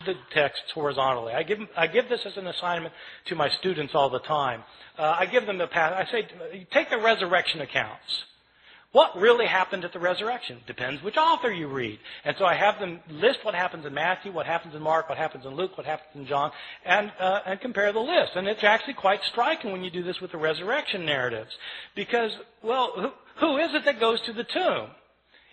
the text horizontally. I give this as an assignment to my students all the time. I give them I say, take the resurrection accounts. What really happened at the resurrection? Depends which author you read. And so I have them list what happens in Matthew, what happens in Mark, what happens in Luke, what happens in John, and compare the list. And it's actually quite striking when you do this with the resurrection narratives. Because, well, who is it that goes to the tomb?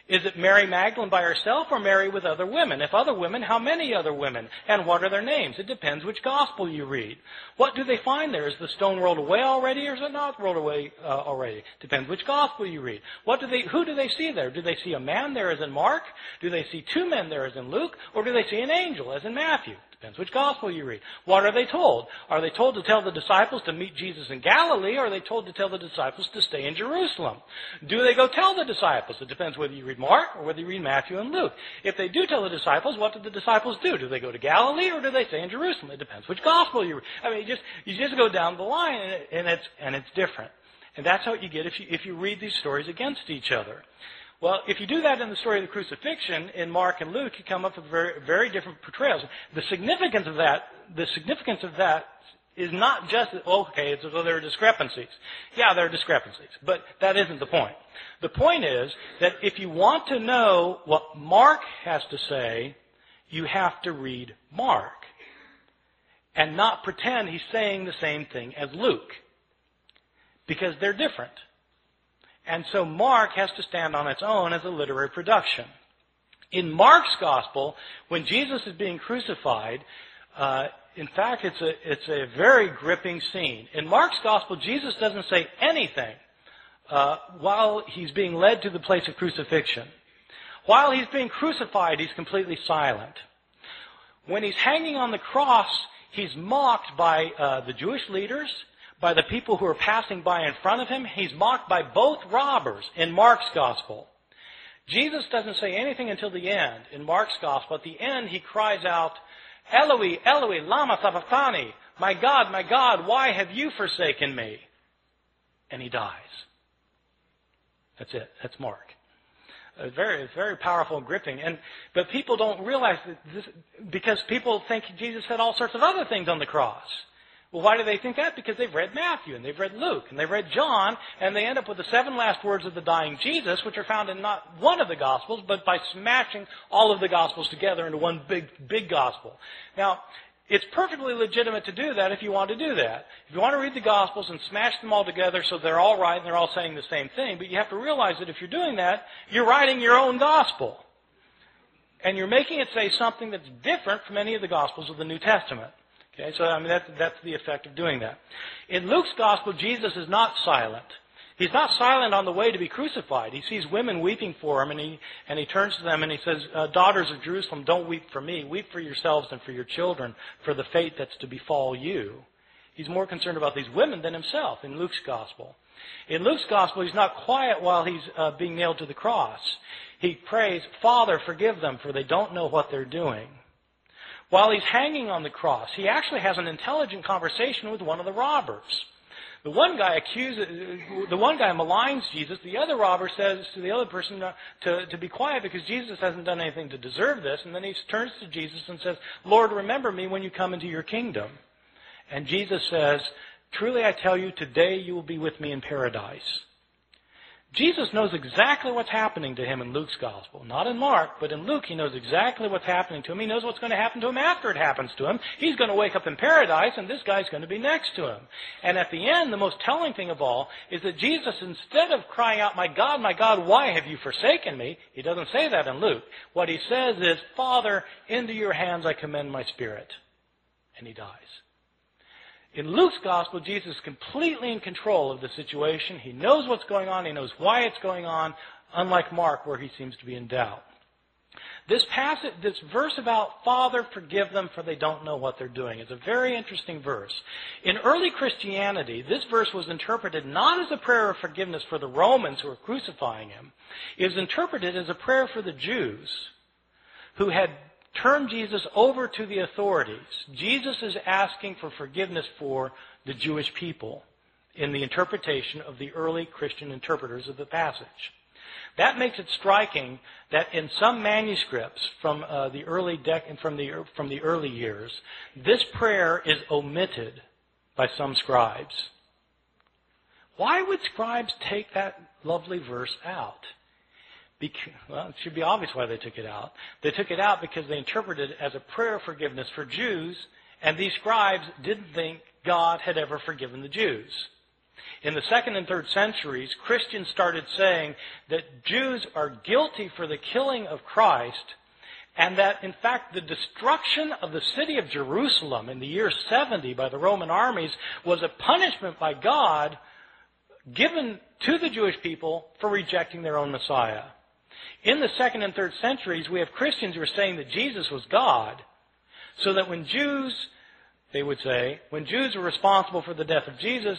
Is it Mary Magdalene by herself or Mary with other women? If other women, how many other women? And what are their names? It depends which gospel you read. What do they find there? Is the stone rolled away already or is it not rolled away already? Depends which gospel you read. Who do they see there? Do they see a man there as in Mark? Do they see two men there as in Luke? Or do they see an angel as in Matthew? Depends which gospel you read. What are they told? Are they told to tell the disciples to meet Jesus in Galilee, or are they told to tell the disciples to stay in Jerusalem? Do they go tell the disciples? It depends whether you read Mark or whether you read Matthew and Luke. If they do tell the disciples, what do the disciples do? Do they go to Galilee, or do they stay in Jerusalem? It depends which gospel you read. I mean, you just go down the line, and it's different. And that's how you get if you read these stories against each other. Well, if you do that in the story of the crucifixion in Mark and Luke, you come up with very, very different portrayals. The significance of that is not just that, okay, it's as though there are discrepancies. Yeah, there are discrepancies, but that isn't the point. The point is that if you want to know what Mark has to say, you have to read Mark and not pretend he's saying the same thing as Luke, because they're different. And so Mark has to stand on its own as a literary production. In Mark's gospel, when Jesus is being crucified, in fact, it's a very gripping scene. In Mark's gospel, Jesus doesn't say anything while he's being led to the place of crucifixion. While he's being crucified, he's completely silent. When he's hanging on the cross, he's mocked by the Jewish leaders, by the people who are passing by in front of him. He's mocked by both robbers in Mark's gospel. Jesus doesn't say anything until the end. In Mark's gospel, at the end, he cries out, Eloi, Eloi, lama sabachthani. My God, why have you forsaken me? And he dies. That's it. That's Mark. It's very powerful and gripping. But people don't realize that this, because people think Jesus said all sorts of other things on the cross. Well, why do they think that? Because they've read Matthew, and they've read Luke, and they've read John, and they end up with the 7 last words of the dying Jesus, which are found in not one of the Gospels, but by smashing all of the Gospels together into one big Gospel. Now, it's perfectly legitimate to do that if you want to do that. If you want to read the Gospels and smash them all together so they're all right and they're all saying the same thing, but you have to realize that if you're doing that, you're writing your own Gospel. And you're making it say something that's different from any of the Gospels of the New Testament. Okay, so that's the effect of doing that. In Luke's gospel, Jesus is not silent. He's not silent on the way to be crucified. He sees women weeping for him, and he turns to them and he says, daughters of Jerusalem, don't weep for me. Weep for yourselves and for your children, for the fate that's to befall you. He's more concerned about these women than himself in Luke's gospel. In Luke's gospel, he's not quiet while he's being nailed to the cross. He prays, Father, forgive them, for they don't know what they're doing. While he's hanging on the cross, he actually has an intelligent conversation with one of the robbers. The one guy maligns Jesus. The other robber says to the other person to be quiet because Jesus hasn't done anything to deserve this. And then he turns to Jesus and says, Lord, remember me when you come into your kingdom. And Jesus says, truly I tell you, today you will be with me in paradise. Jesus knows exactly what's happening to him in Luke's gospel. Not in Mark, but in Luke he knows exactly what's happening to him. He knows what's going to happen to him after it happens to him. He's going to wake up in paradise and this guy's going to be next to him. And at the end, the most telling thing of all is that Jesus, instead of crying out, my God, why have you forsaken me? He doesn't say that in Luke. What he says is, Father, into your hands I commend my spirit. And he dies. In Luke's gospel, Jesus is completely in control of the situation. He knows what's going on. He knows why it's going on, unlike Mark, where he seems to be in doubt. This verse about Father, forgive them, for they don't know what they're doing, is a very interesting verse. In early Christianity, this verse was interpreted not as a prayer of forgiveness for the Romans who were crucifying him. It was interpreted as a prayer for the Jews who had turned Jesus over to the authorities. Jesus is asking for forgiveness for the Jewish people in the interpretation of the early Christian interpreters of the passage. That makes it striking that in some manuscripts from the early years, this prayer is omitted by some scribes. Why would scribes take that lovely verse out? Well, it should be obvious why they took it out. They took it out because they interpreted it as a prayer of forgiveness for Jews, and these scribes didn't think God had ever forgiven the Jews. In the 2nd and 3rd centuries, Christians started saying that Jews are guilty for the killing of Christ, and that, in fact, the destruction of the city of Jerusalem in the year 70 by the Roman armies was a punishment by God given to the Jewish people for rejecting their own Messiah. In the 2nd and 3rd centuries, we have Christians who are saying that Jesus was God, so that when Jews, they would say, when Jews are responsible for the death of Jesus,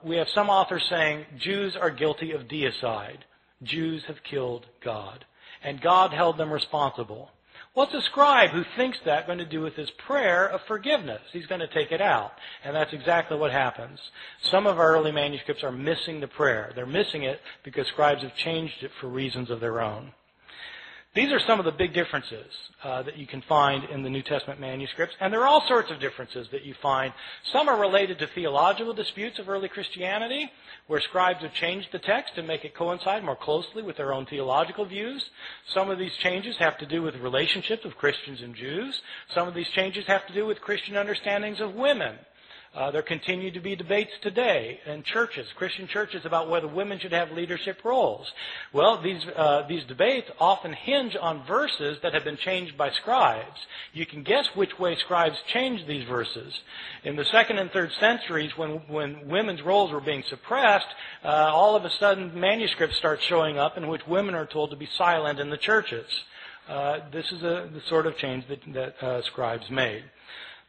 we have some authors saying Jews are guilty of deicide. Jews have killed God. And God held them responsible. What's a scribe who thinks that going to do with his prayer of forgiveness? He's going to take it out. And that's exactly what happens. Some of our early manuscripts are missing the prayer. They're missing it because scribes have changed it for reasons of their own. These are some of the big differences that you can find in the New Testament manuscripts. And there are all sorts of differences that you find. Some are related to theological disputes of early Christianity, where scribes have changed the text to make it coincide more closely with their own theological views. Some of these changes have to do with relationships of Christians and Jews. Some of these changes have to do with Christian understandings of women. There continue to be debates today in churches, Christian churches, about whether women should have leadership roles. Well, these debates often hinge on verses that have been changed by scribes. You can guess which way scribes changed these verses. In the 2nd and 3rd centuries, when women's roles were being suppressed, all of a sudden manuscripts start showing up in which women are told to be silent in the churches. This is the sort of change that scribes made.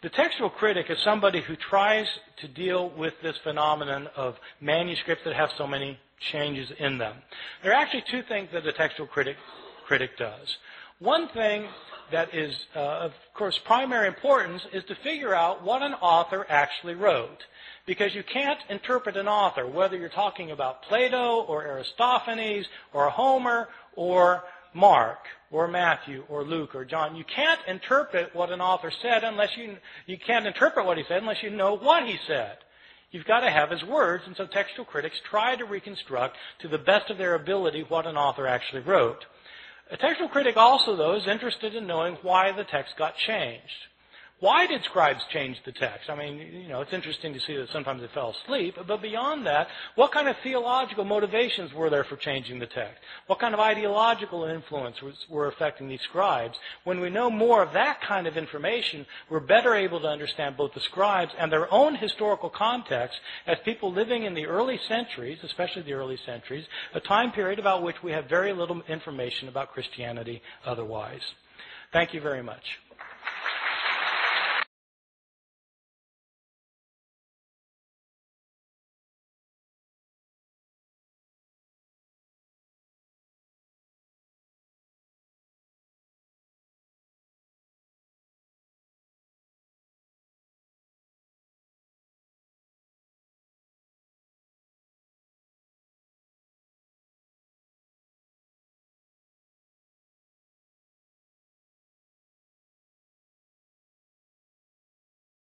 The textual critic is somebody who tries to deal with this phenomenon of manuscripts that have so many changes in them. There are actually two things that a textual critic does. One thing that is, of course, primary importance is to figure out what an author actually wrote. Because you can't interpret an author, whether you're talking about Plato or Aristophanes or Homer or Mark or Matthew or Luke or John. You can't interpret what an author said unless you can't interpret what he said unless you know what he said. You've got to have his words, and so textual critics try to reconstruct to the best of their ability what an author actually wrote. A textual critic also, though, is interested in knowing why the text got changed. Why did scribes change the text? I mean, it's interesting to see that sometimes they fell asleep, but beyond that, what kind of theological motivations were there for changing the text? What kind of ideological influence were affecting these scribes? When we know more of that kind of information, we're better able to understand both the scribes and their own historical context as people living in the early centuries, especially the early centuries, a time period about which we have very little information about Christianity otherwise. Thank you very much.